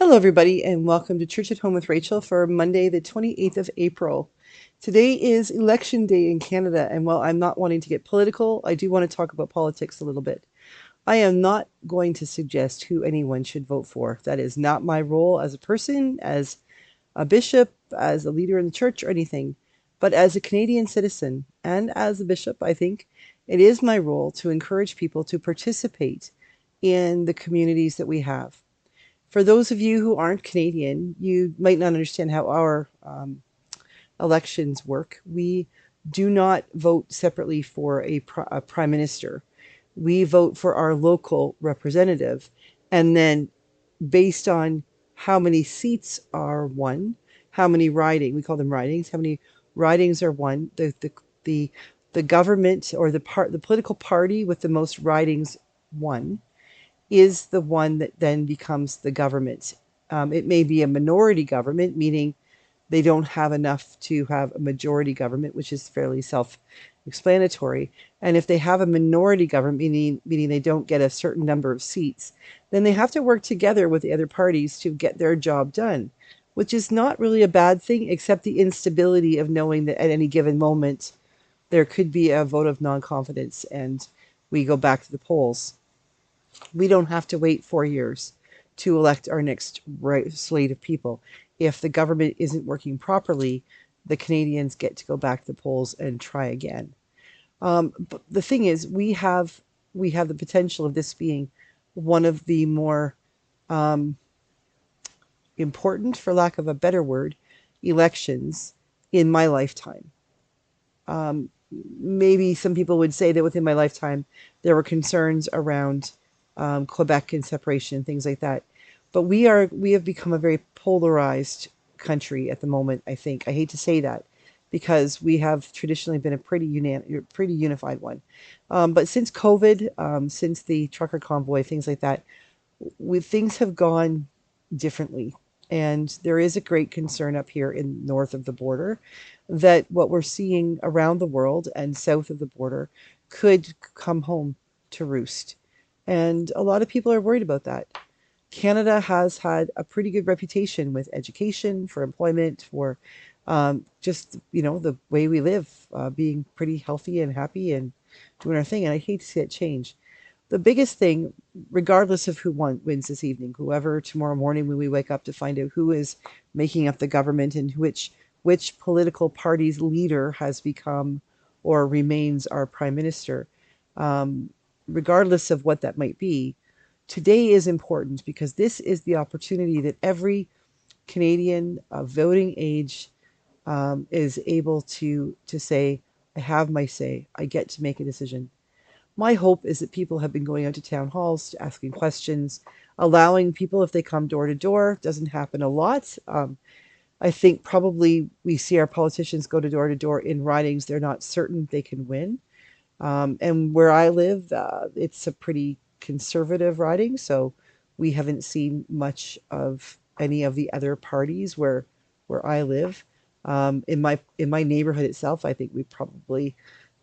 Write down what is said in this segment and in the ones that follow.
Hello, everybody, and welcome to Church at Home with Rachel for Monday, the 28th of April. Today is Election Day in Canada, and while I'm not wanting to get political, I do want to talk about politics a little bit. I am not going to suggest who anyone should vote for. That is not my role as a person, as a bishop, as a leader in the church, or anything. But as a Canadian citizen and as a bishop, I think it is my role to encourage people to participate in the communities that we have. For those of you who aren't Canadian, you might not understand how our elections work. We do not vote separately for a prime minister. We vote for our local representative. And then, based on how many seats are won, how many we call them ridings, how many ridings are won, the, the government or the political party with the most ridings won is the one that then becomes the government. It may be a minority government, meaning they don't have enough to have a majority government, which is fairly self-explanatory. And if they have a minority government, meaning they don't get a certain number of seats, then they have to work together with the other parties to get their job done, which is not really a bad thing, except the instability of knowing that at any given moment there could be a vote of non-confidence and we go back to the polls. We don't have to wait 4 years to elect our next slate of people. If the government isn't working properly, the Canadians get to go back to the polls and try again. But the thing is, we have the potential of this being one of the more important, for lack of a better word, elections in my lifetime. Maybe some people would say that within my lifetime there were concerns around Quebec and separation and things like that. But we have become a very polarized country at the moment. I think I hate to say that because we have traditionally been a pretty unified one. But since COVID, since the trucker convoy, things like that, things have gone differently. And there is a great concern up here in north of the border that what we're seeing around the world and south of the border could come home to roost. And a lot of people are worried about that. Canada has had a pretty good reputation with education, for employment, for just, the way we live, being pretty healthy and happy and doing our thing. And I hate to see it change. The biggest thing, regardless of who wins this evening, whoever tomorrow morning when we wake up to find out who is making up the government and which political party's leader has become or remains our prime minister, regardless of what that might be, today is important because this is the opportunity that every Canadian of voting age is able to say, I have my say. I get to make a decision. My hope is that people have been going out to town halls, asking questions, allowing people, if they come door to door, doesn't happen a lot. I think probably we see our politicians go to door in ridings they're not certain they can win. And where I live, it's a pretty conservative riding, so we haven't seen much of any of the other parties where I live. In my neighborhood itself, I think we probably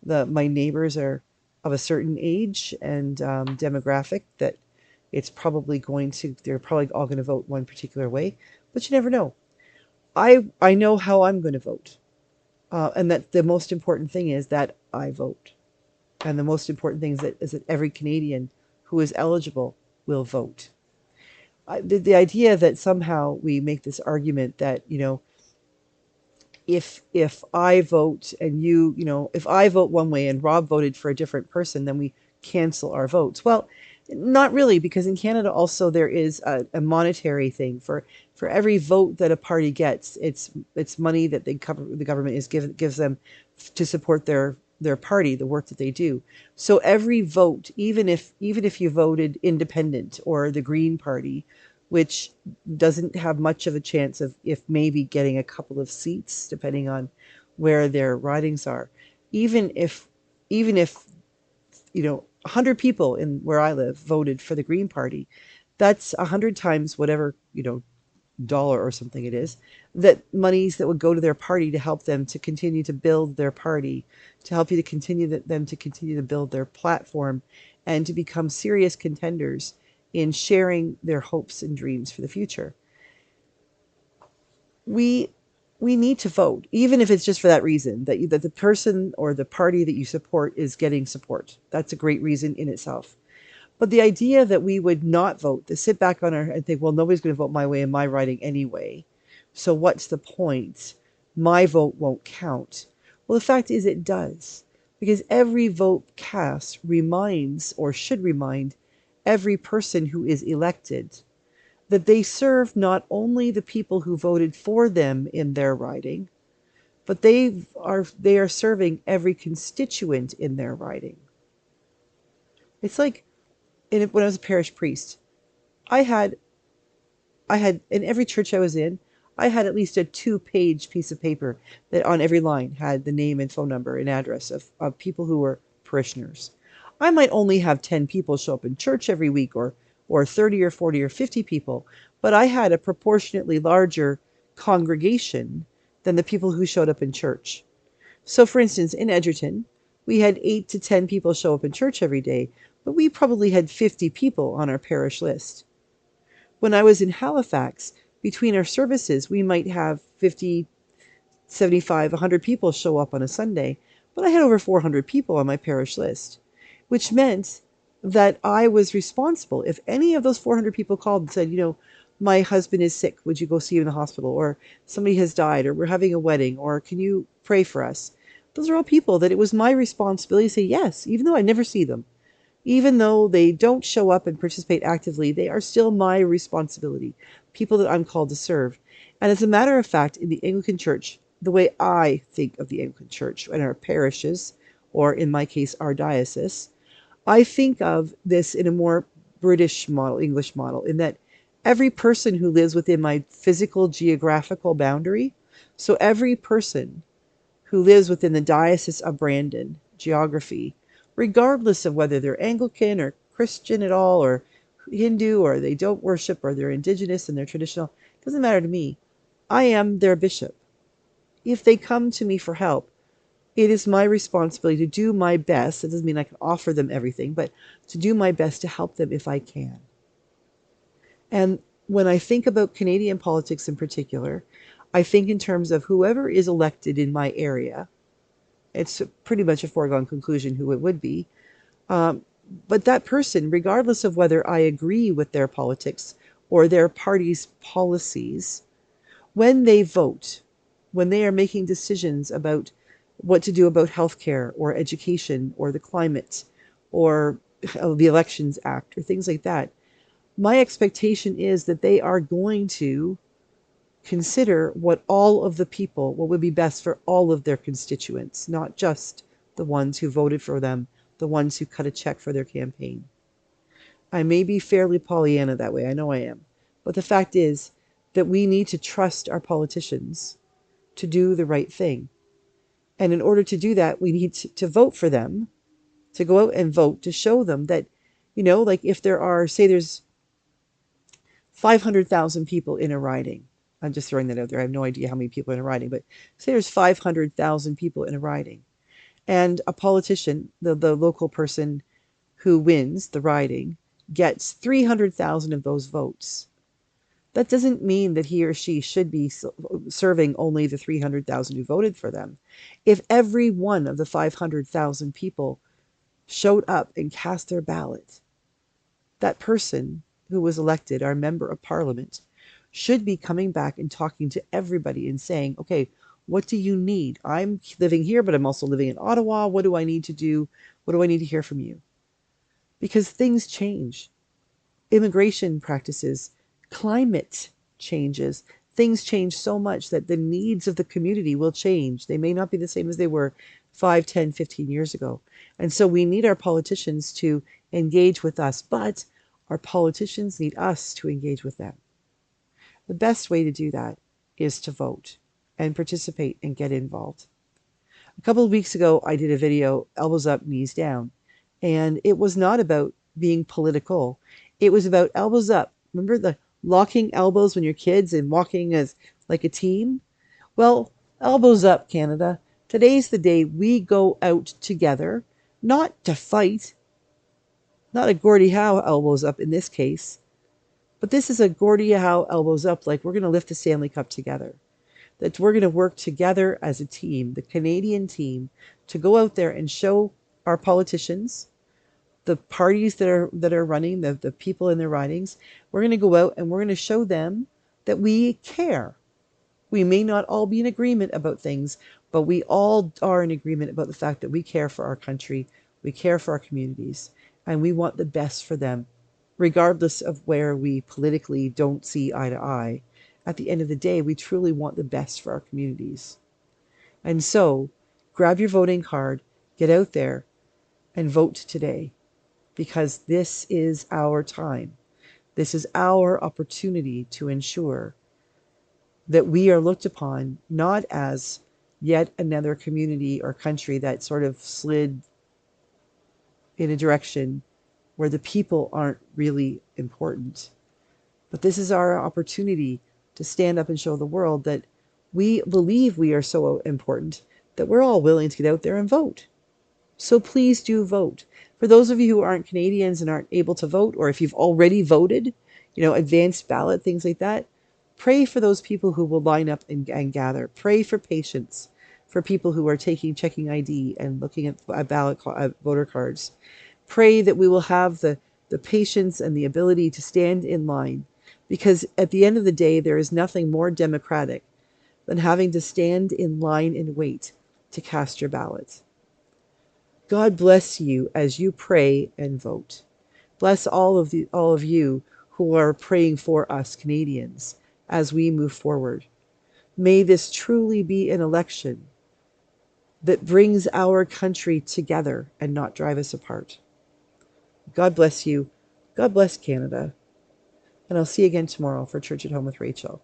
my neighbors are of a certain age and demographic that they're probably all going to vote one particular way, but you never know. I know how I'm going to vote, and that the most important thing is that I vote. And the most important thing is that every Canadian who is eligible will vote. The idea that somehow we make this argument that, if I vote and if I vote one way and Rob voted for a different person, then we cancel our votes. Well, not really, because in Canada also there is a monetary thing for every vote that a party gets. It's money that the government gives them to support their party, the work that they do. So every vote, even if you voted independent or the Green Party, which doesn't have much of a chance of if maybe getting a couple of seats depending on where their ridings are. Even if 100 people in where I live voted for the Green Party, that's 100 times whatever, dollar or something it is, that monies that would go to their party to help them to continue to build their party, to help you to continue them to continue to build their platform and to become serious contenders in sharing their hopes and dreams for the future. we we need to vote, even if it's just for that reason, that the person or the party that you support is getting support. That's a great reason in itself. But the idea that we would not vote, to sit back on our and think, well, nobody's going to vote my way in my riding anyway, so what's the point? My vote won't count. Well, the fact is it does, because every vote cast reminds, or should remind, every person who is elected that they serve not only the people who voted for them in their riding, but they are serving every constituent in their riding. It's like when I was a parish priest, I had I had in every church I was in, I had at least a 2-page piece of paper that on every line had the name and phone number and address of people who were parishioners. I might only have 10 people show up in church every week, or 30 or 40 or 50 people, but I had a proportionately larger congregation than the people who showed up in church. So, for instance, in Edgerton, we had 8 to 10 people show up in church every day, but we probably had 50 people on our parish list. When I was in Halifax, between our services, we might have 50, 75, 100 people show up on a Sunday, but I had over 400 people on my parish list, which meant that I was responsible. If any of those 400 people called and said, my husband is sick, would you go see him in the hospital? Or somebody has died, or we're having a wedding, or can you pray for us? Those are all people that it was my responsibility to say yes, even though I never see them. Even though they don't show up and participate actively, they are still my responsibility, people that I'm called to serve. And as a matter of fact, in the Anglican Church, the way I think of the Anglican Church and our parishes, or in my case, our diocese, I think of this in a more British model, English model, in that every person who lives within my physical geographical boundary, so every person who lives within the Diocese of Brandon geography, regardless of whether they're Anglican or Christian at all, or Hindu, or they don't worship, or they're indigenous and they're traditional, doesn't matter to me. I am their bishop. If they come to me for help, it is my responsibility to do my best. It doesn't mean I can offer them everything, but to do my best to help them if I can. And when I think about Canadian politics in particular, I think in terms of whoever is elected in my area. It's pretty much a foregone conclusion who it would be. Um, but that person, regardless of whether I agree with their politics or their party's policies, when they vote, when they are making decisions about what to do about healthcare or education or the climate or the Elections Act or things like that, my expectation is that they are going to consider what would be best for all of their constituents, not just the ones who voted for them, the ones who cut a check for their campaign. I may be fairly Pollyanna that way, I know I am. But the fact is that we need to trust our politicians to do the right thing. And in order to do that, we need to vote for them, to go out and vote, to show them that, like if there's 500,000 people in a riding. I'm just throwing that out there. I have no idea how many people are in a riding, but say there's 500,000 people in a riding. And a politician, the local person who wins the riding, gets 300,000 of those votes. That doesn't mean that he or she should be serving only the 300,000 who voted for them. If every one of the 500,000 people showed up and cast their ballot, that person who was elected, our member of parliament, should be coming back and talking to everybody and saying, okay, what do you need? I'm living here, but I'm also living in Ottawa. What do I need to do? What do I need to hear from you? Because things change. Immigration practices, climate changes. Things change so much that the needs of the community will change. They may not be the same as they were 5, 10, 15 years ago. And so we need our politicians to engage with us, but our politicians need us to engage with them. The best way to do that is to vote and participate and get involved. A couple of weeks ago, I did a video, elbows up, knees down, and it was not about being political. It was about elbows up. Remember the locking elbows when you're kids and walking as like a team? Well, elbows up, Canada. Today's the day we go out together, not to fight, not a Gordie Howe elbows up in this case, but this is a Gordie Howe elbows up, like we're going to lift the Stanley Cup together. that we're going to work together as a team, the Canadian team, to go out there and show our politicians, the parties that are running, the people in their ridings, we're going to go out and we're going to show them that we care. We may not all be in agreement about things, but we all are in agreement about the fact that we care for our country, we care for our communities, and we want the best for them, regardless of where we politically don't see eye to eye. At the end of the day, we truly want the best for our communities. And so, grab your voting card, get out there, and vote today, because this is our time. This is our opportunity to ensure that we are looked upon not as yet another community or country that sort of slid in a direction where the people aren't really important. But this is our opportunity to stand up and show the world that we believe we are so important that we're all willing to get out there and vote. So please do vote. For those of you who aren't Canadians and aren't able to vote, or if you've already voted, advanced ballot, things like that, pray for those people who will line up and gather. Pray for patience for people who are checking ID and looking at voter cards. Pray that we will have the patience and the ability to stand in line, because at the end of the day, there is nothing more democratic than having to stand in line and wait to cast your ballot. God bless you as you pray and vote. Bless all of you who are praying for us Canadians as we move forward. May this truly be an election that brings our country together and not drive us apart. God bless you. God bless Canada. And I'll see you again tomorrow for Church at Home with Rachel.